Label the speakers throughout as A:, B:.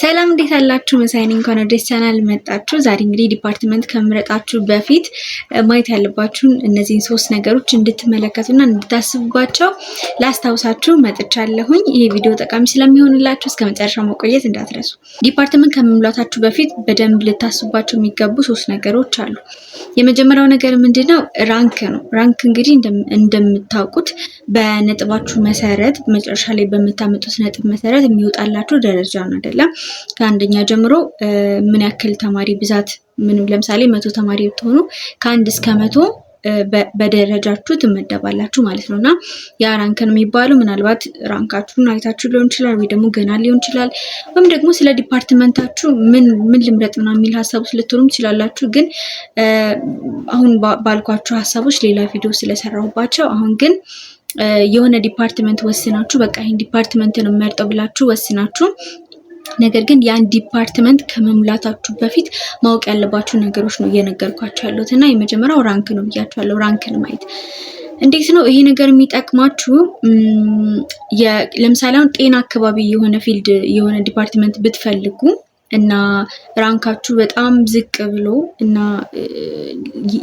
A: ሰላም እንዴት አላችሁ? መሳይ ነኝ። እንኳን ወደ ቻናል መጣችሁ። ዛሬ እንግዲህ ዲፓርትመንት ከመረጣችሁ በፊት ማየት ያለባችሁን እነዚህን ሶስት ነገሮች እንድትመለከቱና እንድታስቡባቸው ላስታውሳችሁ መጥቻለሁኝ። ይሄ ቪዲዮ ጠቃሚ ስለሚሆንላችሁ እስከ መጨረሻው መቆየት እንዳትረሱ። ዲፓርትመንት ከመሙላታችሁ በፊት በደንብ ልታስቡባቸው የሚገቡ ሶስት ነገሮች አሉ። የመጀመሪያው ነገር ምንድነው? ራንክ ነው። ራንክ እንግዲህ እንደምታውቁት በነጥባችሁ መሰረት መጨረሻ ላይ በምታመጡት ነጥብ መሰረት የሚወጣላችሁ ደረጃ ነው አይደለም? ከአንደኛ ጀምሮ ምን ያክል ተማሪ ብዛት ለምሳሌ 100 ተማሪ ብትሆኑ ከ1 እስከ 100 በደረጃችሁ ትመደባላችሁ ማለት ነውና ያ ራንክ ነው የሚባለው። ምናልባት ራንካችሁን አይታችሁ ሊሆን ይችላል ወይ ደግሞ ገና ሊሆን ይችላል ወይም ደግሞ ስለ ዲፓርትመንታችሁ ምን ልምረጥ ምናምን የሚል ሀሳብ ልትሉም ትችላላችሁ። ግን አሁን ባልኳችሁ ሀሳቦች ሌላ ቪዲዮ ስለሰራሁባቸው አሁን ግን የሆነ ዲፓርትመንት ወስናችሁ በቃ ይሄን ዲፓርትመንት ነው መርጠው ብላችሁ ወስናችሁ ነገር ግን ያን ዲፓርትመንት ከመሙላታችሁ በፊት ማወቅ ያለባችሁ ነገሮች ነው እየነገርኳችሁ ያለሁት እና የመጀመሪያው ራንክ ነው ብያችኋለሁ። ራንክን ማየት እንዴት ነው ይሄ ነገር የሚጠቅማችሁ? ለምሳሌ አሁን ጤና አካባቢ የሆነ ፊልድ የሆነ ዲፓርትመንት ብትፈልጉ እና ራንካችሁ በጣም ዝቅ ብሎ እና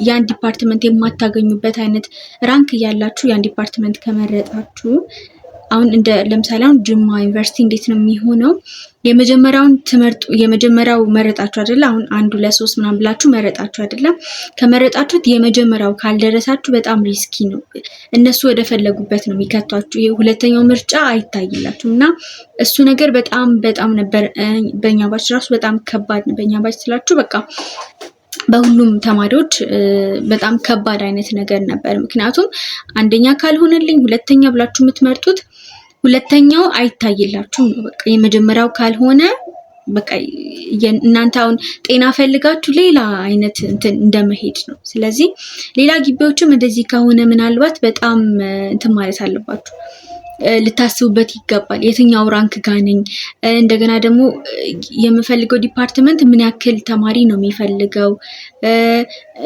A: ያን ዲፓርትመንት የማታገኙበት አይነት ራንክ ያላችሁ ያን ዲፓርትመንት ከመረጣችሁ አሁን ለምሳሌ አሁን ጅማ ዩኒቨርሲቲ እንዴት ነው የሚሆነው? የመጀመሪያው መረጣችሁ አይደለ? አሁን 1 2 3 ምናምን ብላችሁ መረጣችሁ አይደለም? ከመረጣችሁት የመጀመሪያው ካልደረሳችሁ በጣም ሪስኪ ነው። እነሱ ወደ ፈለጉበት ነው የሚከቷችሁ። ይሄ ሁለተኛው ምርጫ አይታይላችሁም እና እሱ ነገር በጣም ነበር በእኛ ባች ራሱ በጣም ከባድ ነው። በእኛ ባች ስላችሁ በቃ በሁሉም ተማሪዎች በጣም ከባድ አይነት ነገር ነበር። ምክንያቱም አንደኛ ካልሆነልኝ ሁለተኛ ብላችሁ የምትመርጡት ሁለተኛው አይታይላችሁም ነው። በቃ የመጀመሪያው ካልሆነ በቃ እናንተ አሁን ጤና ፈልጋችሁ ሌላ አይነት እንትን እንደመሄድ ነው። ስለዚህ ሌላ ግቢዎችም እንደዚህ ከሆነ ምናልባት በጣም እንትን ማለት አለባችሁ፣ ልታስቡበት ይገባል። የትኛው ራንክ ጋር ነኝ? እንደገና ደግሞ የምፈልገው ዲፓርትመንት ምን ያክል ተማሪ ነው የሚፈልገው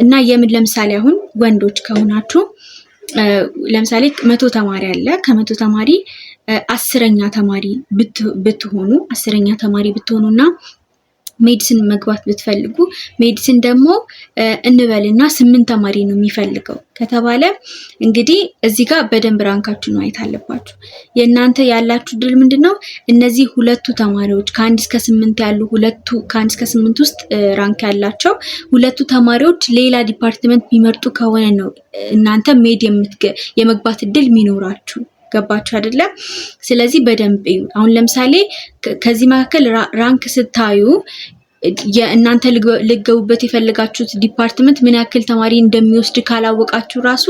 A: እና ለምሳሌ አሁን ወንዶች ከሆናችሁ ለምሳሌ 100 ተማሪ አለ። ከ100 ተማሪ 10ኛ ተማሪ ብትሆኑና ሜዲሲን መግባት ብትፈልጉ ሜዲሲን ደግሞ እንበልና 8 ተማሪ ነው የሚፈልገው ከተባለ እንግዲህ እዚህ ጋር በደንብ ራንካችሁን ማየት አለባችሁ። የእናንተ ያላችሁ ድል ምንድነው? እነዚህ ሁለቱ ተማሪዎች ከ1 እስከ 8 ያሉ ከ1 እስከ 8 ውስጥ ራንክ ያላቸው ሁለቱ ተማሪዎች ሌላ ዲፓርትመንት የሚመርጡ ከሆነ ነው እናንተ የመግባት እድል የሚኖራችሁ። ገባችሁ አይደለ? ስለዚህ በደንብ እዩ። አሁን ለምሳሌ ከዚህ መካከል ራንክ ስታዩ የእናንተ ልገቡበት የፈለጋችሁት ዲፓርትመንት ምን ያክል ተማሪ እንደሚወስድ ካላወቃችሁ ራሱ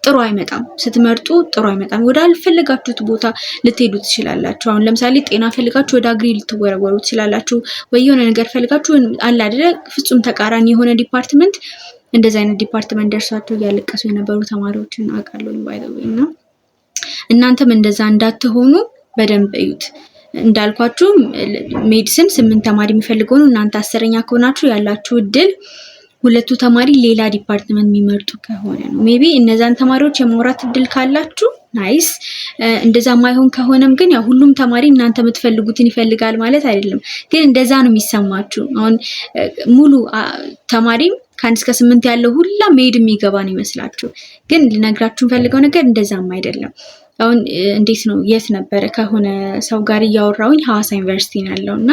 A: ጥሩ አይመጣም። ስትመርጡ ጥሩ አይመጣም። ወደ አልፈለጋችሁት ቦታ ልትሄዱ ትችላላችሁ። አሁን ለምሳሌ ጤና ፈልጋችሁ ወደ አግሪ ልትወረወሩ ትችላላችሁ። ወይ የሆነ ነገር ፈልጋችሁ አለ አይደለ? ፍጹም ተቃራኒ የሆነ ዲፓርትመንት እንደዛ አይነት ዲፓርትመንት ደርሳችሁ ያለቀሱ የነበሩ ተማሪዎችን አውቃለሁ ባይዘውና እናንተም እንደዛ እንዳትሆኑ በደንብ እዩት። እንዳልኳችሁ ሜዲሲን 8 ተማሪ የሚፈልገው ነው። እናንተ 10ኛ ከሆናችሁ ያላችሁ እድል ሁለቱ ተማሪ ሌላ ዲፓርትመንት የሚመርጡ ከሆነ ነው። ሜቢ እነዛን ተማሪዎች የማውራት እድል ካላችሁ ናይስ። እንደዛ ማይሆን ከሆነም ግን ያው ሁሉም ተማሪ እናንተ የምትፈልጉትን ይፈልጋል ማለት አይደለም። ግን እንደዛ ነው የሚሰማችሁ። አሁን ሙሉ ተማሪ ከ1 እስከ 8 ያለው ሁላ ሜድ የሚገባ ነው ይመስላችሁ። ግን ልነግራችሁ ፈልገው ነገር እንደዛም አይደለም። አሁን እንዴት ነው የት ነበረ ከሆነ ሰው ጋር እያወራሁኝ ሐዋሳ ዩኒቨርሲቲ ነው ያለውና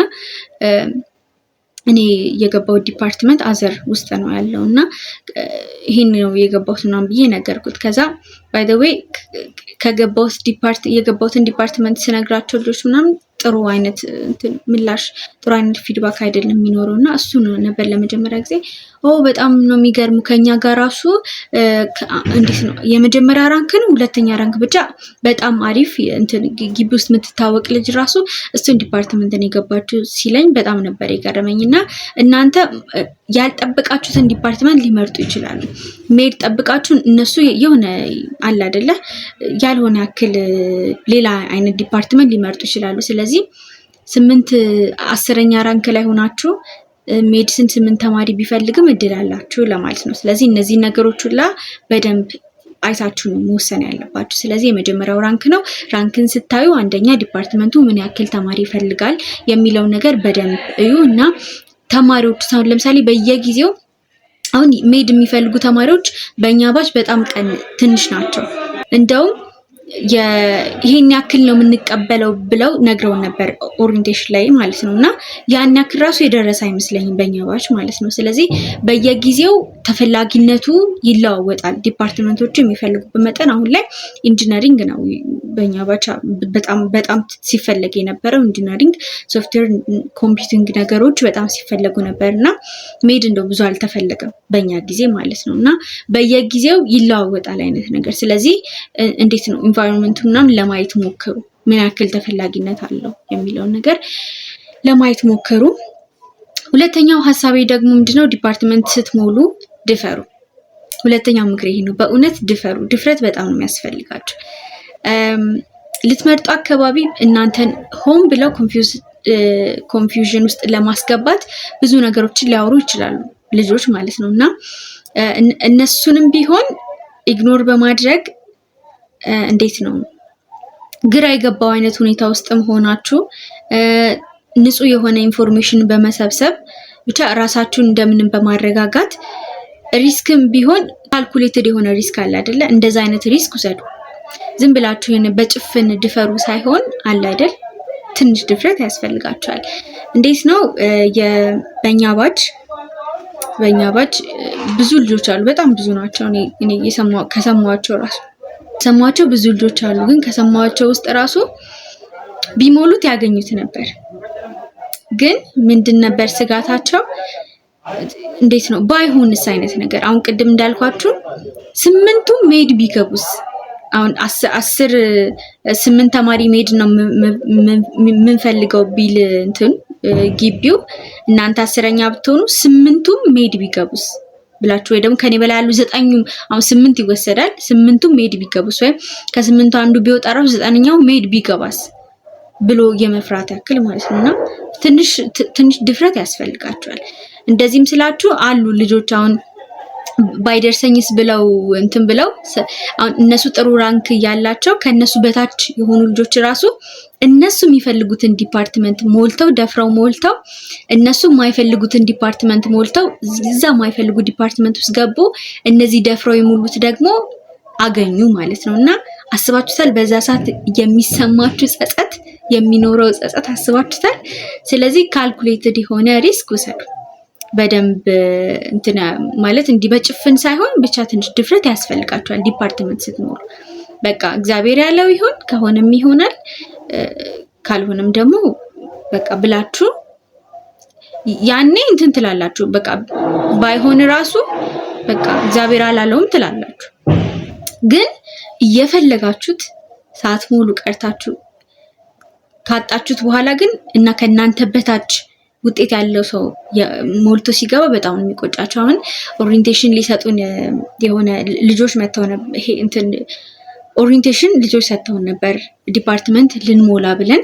A: እኔ የገባው ዲፓርትመንት አዘር ውስጥ ነው ያለውና ይሄን ነው የገባሁት ነው ብዬ ነገርኩት። ከዛ ባይ ዘ ዌይ የገባሁትን ዲፓርትመንት ስነግራቸው ልጆች ምናምን ጥሩ አይነት ምላሽ ጥሩ አይነት ፊድባክ አይደለም የሚኖረውና እሱ ነበር ለመጀመሪያ ጊዜ በጣም ነው የሚገርሙ ከኛ ጋር ራሱ እንዴት ነው የመጀመሪያ ራንክ ነው ሁለተኛ ራንክ ብቻ በጣም አሪፍ ግቢ ውስጥ የምትታወቅ ልጅ ራሱ እሱን ዲፓርትመንት ነው የገባችው ሲለኝ በጣም ነበር የገረመኝና እናንተ ያልጠበቃችሁትን ዲፓርትመንት ሊመርጡ ይችላሉ። ሜድ ጠብቃችሁ እነሱ የሆነ አለ አይደለ ያልሆነ ያክል ሌላ አይነት ዲፓርትመንት ሊመርጡ ይችላሉ። ስለዚህ 10ኛ ራንክ ላይ ሆናችሁ ሜዲሲን 8 ተማሪ ቢፈልግም እድል አላችሁ ለማለት ነው። ስለዚህ እነዚህ ነገሮች ሁላ በደንብ አይታችሁ ነው መወሰን ያለባችሁ። ስለዚህ የመጀመሪያው ራንክ ነው። ራንክን ስታዩ አንደኛ ዲፓርትመንቱ ምን ያክል ተማሪ ይፈልጋል የሚለውን ነገር በደንብ እዩ እና ተማሪዎች አሁን ለምሳሌ በየጊዜው አሁን ሜድ የሚፈልጉ ተማሪዎች በእኛ ባች በጣም ትንሽ ናቸው። እንደውም ይሄን ያክል ነው የምንቀበለው ብለው ነግረውን ነበር ኦሪንቴሽን ላይ ማለት ነው። እና ያን ያክል ራሱ የደረሰ አይመስለኝም በእኛ ባች ማለት ነው። ስለዚህ በየጊዜው ተፈላጊነቱ ይለዋወጣል። ዲፓርትመንቶቹ የሚፈልጉበት መጠን አሁን ላይ ኢንጂነሪንግ ነው በእኛ ባች በጣም ሲፈለግ የነበረው ኢንጂነሪንግ፣ ሶፍትዌር፣ ኮምፒውቲንግ ነገሮች በጣም ሲፈለጉ ነበር እና ሜድ እንደው ብዙ አልተፈለገም በእኛ ጊዜ ማለት ነው። እና በየጊዜው ይለዋወጣል አይነት ነገር። ስለዚህ እንዴት ነው ኢንቫይሮንመንቱ ምናምን ለማየት ሞክሩ፣ ምን ያክል ተፈላጊነት አለው የሚለውን ነገር ለማየት ሞክሩ። ሁለተኛው ሀሳቤ ደግሞ ምንድነው ዲፓርትመንት ስትሞሉ ድፈሩ። ሁለተኛው ምክሬ ይሄ ነው። በእውነት ድፈሩ። ድፍረት በጣም ነው የሚያስፈልጋችሁ። ልትመርጡ አካባቢ እናንተን ሆም ብለው ኮንፊውዥን ውስጥ ለማስገባት ብዙ ነገሮችን ሊያወሩ ይችላሉ ልጆች ማለት ነው እና እነሱንም ቢሆን ኢግኖር በማድረግ እንዴት ነው ግራ የገባው አይነት ሁኔታ ውስጥም ሆናችሁ ንጹህ የሆነ ኢንፎርሜሽን በመሰብሰብ ብቻ ራሳችሁን እንደምንም በማረጋጋት ሪስክም ቢሆን ካልኩሌትድ የሆነ ሪስክ አለ አይደለ? እንደዛ አይነት ሪስክ ውሰዱ። ዝም ብላችሁ የሆነ በጭፍን ድፈሩ ሳይሆን አለ አይደል? ትንሽ ድፍረት ያስፈልጋችኋል። እንዴት ነው በእኛ ባች ብዙ ልጆች አሉ፣ በጣም ብዙ ናቸው። እኔ ከሰማኋቸው ብዙ ልጆች አሉ፣ ግን ከሰማኋቸው ውስጥ ራሱ ቢሞሉት ያገኙት ነበር። ግን ምንድን ነበር ስጋታቸው? እንዴት ነው ባይሆንስ አይነት ነገር። አሁን ቅድም እንዳልኳችሁ 8ቱም ሜድ ቢገቡስ? አሁን 8 ተማሪ ሜድ ነው የምንፈልገው ቢል እንትን ግቢው እናንተ 10ኛ ብትሆኑ 8ቱም ሜድ ቢገቡስ ብላችሁ ወይ ደግሞ ከኔ በላይ ያሉ 9ኙም አሁን 8 ይወሰዳል 8ቱም ሜድ ቢገቡስ ወይም ከ8ቱ አንዱ ቢወጣ ራሱ 9ኛው ሜድ ቢገባስ ብሎ የመፍራት ያክል ማለት ነውና ትንሽ ድፍረት ያስፈልጋቸዋል። እንደዚህም ስላችሁ አሉ ልጆች አሁን ባይደርሰኝስ ብለው እንትን ብለው አሁን እነሱ ጥሩ ራንክ ያላቸው ከነሱ በታች የሆኑ ልጆች ራሱ እነሱ የሚፈልጉትን ዲፓርትመንት ሞልተው ደፍረው ሞልተው እነሱ የማይፈልጉትን ዲፓርትመንት ሞልተው እዛ የማይፈልጉ ዲፓርትመንት ውስጥ ገቡ። እነዚህ ደፍረው የሞሉት ደግሞ አገኙ ማለት ነውና አስባችሁታል? በዛ ሰዓት የሚሰማችሁ ጸጸት፣ የሚኖረው ጸጸት አስባችሁታል? ስለዚህ ካልኩሌትድ የሆነ ሪስክ ውሰዱ። በደንብ እንትና ማለት እንዲህ በጭፍን ሳይሆን ብቻ ትንሽ ድፍረት ያስፈልጋችኋል ዲፓርትመንት ስትሞሉ። በቃ እግዚአብሔር ያለው ይሁን ከሆነም ይሆናል ካልሆነም ደግሞ በቃ ብላችሁ ያኔ እንትን ትላላችሁ። በቃ ባይሆን ራሱ በቃ እግዚአብሔር አላለውም ትላላችሁ። ግን እየፈለጋችሁት ሳትሞሉ ቀርታችሁ ካጣችሁት በኋላ ግን እና ከናንተ በታች ውጤት ያለው ሰው ሞልቶ ሲገባ በጣም ነው የሚቆጫቸው። አሁን ኦሪንቴሽን ሊሰጡን የሆነ ልጆች መተው ነበር። ይሄ እንትን ኦሪንቴሽን ልጆች ሰጥተውን ነበር ዲፓርትመንት ልንሞላ ብለን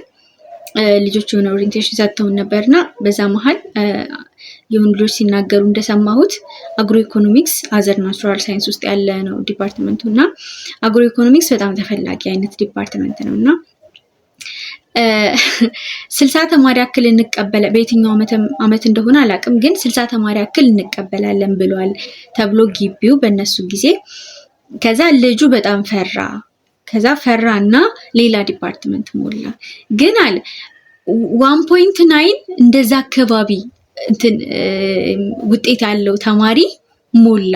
A: ልጆች የሆነ ኦሪንቴሽን ሰጥተውን ነበርና በዛ መሀል የሆኑ ልጆች ሲናገሩ እንደሰማሁት አግሮ ኢኮኖሚክስ አዘር ናቹራል ሳይንስ ውስጥ ያለ ነው ዲፓርትመንቱና አግሮ ኢኮኖሚክስ በጣም ተፈላጊ አይነት ዲፓርትመንት ነውና 60 ተማሪ ያክል እንቀበለ በየትኛው አመት እንደሆነ አላውቅም፣ ግን 60 ተማሪ ያክል እንቀበላለን ብሏል ተብሎ ግቢው በእነሱ ጊዜ። ከዛ ልጁ በጣም ፈራና ሌላ ዲፓርትመንት ሞላ። ግን አለ 1.9 እንደዛ አካባቢ እንትን ውጤት ያለው ተማሪ ሞላ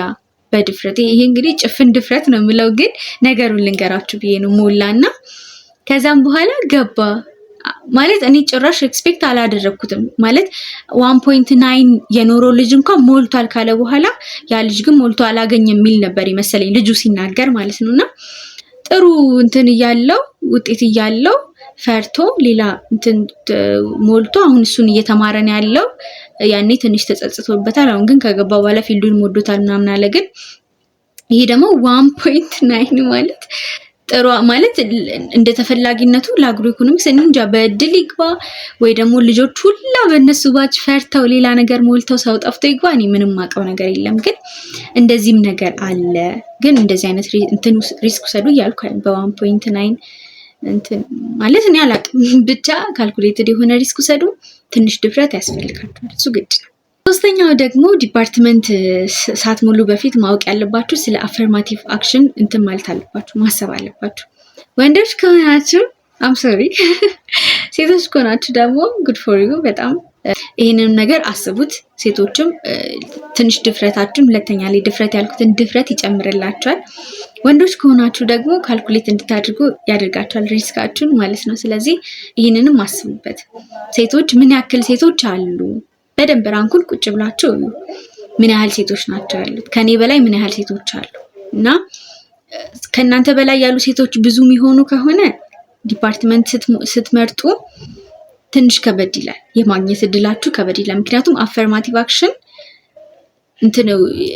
A: በድፍረት። ይሄ እንግዲህ ጭፍን ድፍረት ነው የምለው፣ ግን ነገሩን ልንገራችሁ ብዬ ነው። ሞላና ከዛም በኋላ ገባ ማለት እኔ ጭራሽ ኤክስፔክት አላደረኩትም። ማለት 1.9 የኖረው ልጅ እንኳን ሞልቷል ካለ በኋላ ያ ልጅ ግን ሞልቶ አላገኘም የሚል ነበር ይመስለኝ ልጁ ሲናገር ማለት ነውና ጥሩ እንትን እያለው ውጤት እያለው ፈርቶ ሌላ እንትን ሞልቶ አሁን እሱን እየተማረ ነው ያለው። ያኔ ትንሽ ተጸጽቶበታል። አሁን ግን ከገባ በኋላ ፊልዱን ወዶታል ምናምን አለ። ግን ይሄ ደግሞ 1.9 ማለት ጥሩ ማለት እንደ ተፈላጊነቱ ለአግሮ ኢኮኖሚክስ እንጃ በእድል ይግባ ወይ ደግሞ ልጆች ሁላ በእነሱ ባች ፈርተው ሌላ ነገር ሞልተው ሰው ጠፍቶ ይግባ። እኔ ምንም ማቀው ነገር የለም። ግን እንደዚህም ነገር አለ። ግን እንደዚህ አይነት ሪስክ ወሰዱ እያልኩ በ1.9 እንትን ማለት እኔ አላውቅም። ብቻ ካልኩሌትድ የሆነ ሪስክ ወሰዱ። ትንሽ ድፍረት ያስፈልጋቸዋል። እሱ ግድ ነው። ሶስተኛው ደግሞ ዲፓርትመንት ሳትሞሉ በፊት ማወቅ ያለባችሁ ስለ አፈርማቲቭ አክሽን እንትን ማለት አለባችሁ፣ ማሰብ አለባችሁ። ወንዶች ከሆናችሁ አም ሶሪ፣ ሴቶች ከሆናችሁ ደግሞ ጉድ ፎር ዩ። በጣም ይሄንን ነገር አስቡት። ሴቶችም ትንሽ ድፍረታችሁን፣ ሁለተኛ ላይ ድፍረት ያልኩትን ድፍረት ይጨምርላችኋል። ወንዶች ከሆናችሁ ደግሞ ካልኩሌት እንድታደርጉ ያደርጋችኋል፣ ሪስካችሁን ማለት ነው። ስለዚህ ይህንንም አስቡበት። ሴቶች ምን ያክል ሴቶች አሉ? በደንብ ራንኩን ቁጭ ብላችሁ ምን ያህል ሴቶች ናቸው ያሉት? ከኔ በላይ ምን ያህል ሴቶች አሉ? እና ከእናንተ በላይ ያሉ ሴቶች ብዙ የሚሆኑ ከሆነ ዲፓርትመንት ስትመርጡ ትንሽ ከበድ ይላል፣ የማግኘት እድላችሁ ከበድ ይላል። ምክንያቱም አፈርማቲቭ አክሽን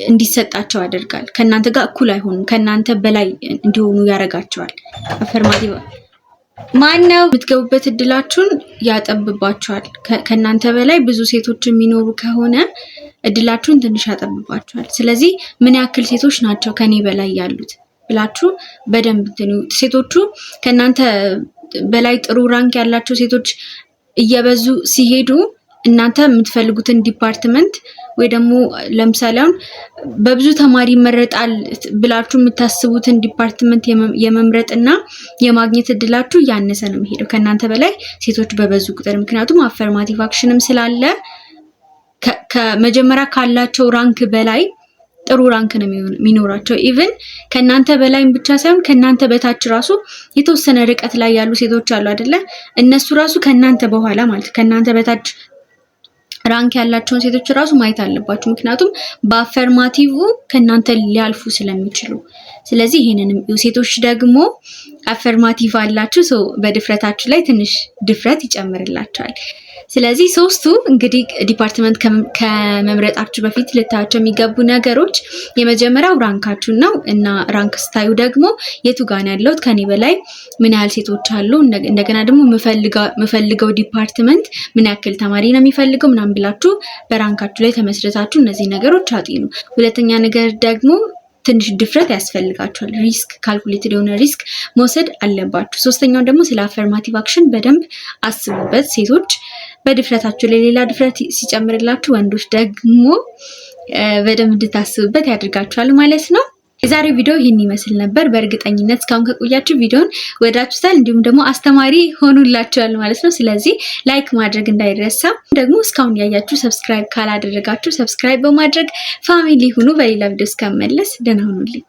A: እንዲሰጣቸው ያደርጋል። ከእናንተ ጋር እኩል አይሆኑም፣ ከእናንተ በላይ እንዲሆኑ ያደርጋቸዋል። አፈርማቲቭ ማነው የምትገቡበት እድላችሁን ያጠብባችኋል። ከእናንተ በላይ ብዙ ሴቶች የሚኖሩ ከሆነ እድላችሁን ትንሽ ያጠብባችኋል። ስለዚህ ምን ያክል ሴቶች ናቸው ከኔ በላይ ያሉት ብላችሁ በደንብ ሴቶቹ ከእናንተ በላይ ጥሩ ራንክ ያላቸው ሴቶች እየበዙ ሲሄዱ እናንተ የምትፈልጉትን ዲፓርትመንት ወይ ደግሞ ለምሳሌ አሁን በብዙ ተማሪ ይመረጣል ብላችሁ የምታስቡትን ዲፓርትመንት የመምረጥና የማግኘት እድላችሁ ያነሰ ነው የሚሄደው ከእናንተ በላይ ሴቶች በበዙ ቁጥር። ምክንያቱም አፈርማቲቭ አክሽንም ስላለ ከመጀመሪያ ካላቸው ራንክ በላይ ጥሩ ራንክ ነው የሚኖራቸው። ኢቭን ከእናንተ በላይም ብቻ ሳይሆን ከእናንተ በታች ራሱ የተወሰነ ርቀት ላይ ያሉ ሴቶች አሉ አይደለ? እነሱ ራሱ ከእናንተ በኋላ ማለት ከእናንተ በታች ራንክ ያላቸውን ሴቶች ራሱ ማየት አለባችሁ። ምክንያቱም በአፈርማቲቭ ከእናንተ ሊያልፉ ስለሚችሉ። ስለዚህ ይሄንንም ሴቶች ደግሞ አፈርማቲቭ አላችሁ፣ ሰው በድፍረታችሁ ላይ ትንሽ ድፍረት ይጨምርላችኋል። ስለዚህ ሶስቱ እንግዲህ ዲፓርትመንት ከመምረጣችሁ በፊት ልታያቸው የሚገቡ ነገሮች የመጀመሪያው ራንካችሁ ነው እና ራንክ ስታዩ ደግሞ የቱ ጋር ነው ያለሁት፣ ከኔ በላይ ምን ያህል ሴቶች አሉ፣ እንደገና ደግሞ የምፈልገው ዲፓርትመንት ምን ያክል ተማሪ ነው የሚፈልገው ምናምን ብላችሁ በራንካችሁ ላይ ተመስርታችሁ እነዚህ ነገሮች አጥኑ። ሁለተኛ ነገር ደግሞ ትንሽ ድፍረት ያስፈልጋችኋል። ሪስክ ካልኩሌትድ የሆነ ሪስክ መውሰድ አለባችሁ። ሶስተኛው ደግሞ ስለ አፈርማቲቭ አክሽን በደንብ አስቡበት። ሴቶች በድፍረታችሁ ላይ ሌላ ድፍረት ሲጨምርላችሁ፣ ወንዶች ደግሞ በደንብ እንድታስቡበት ያደርጋችኋል ማለት ነው። የዛሬው ቪዲዮ ይህን ይመስል ነበር። በእርግጠኝነት እስካሁን ከቆያችሁ ቪዲዮን ወዳችሁታል፣ እንዲሁም ደግሞ አስተማሪ ሆኑላችኋል ማለት ነው። ስለዚህ ላይክ ማድረግ እንዳይረሳ። ደግሞ እስካሁን ያያችሁ ሰብስክራይብ ካላደረጋችሁ ሰብስክራይብ በማድረግ ፋሚሊ ሁኑ። በሌላ ቪዲዮ እስከመለስ ደህና ሁኑልኝ።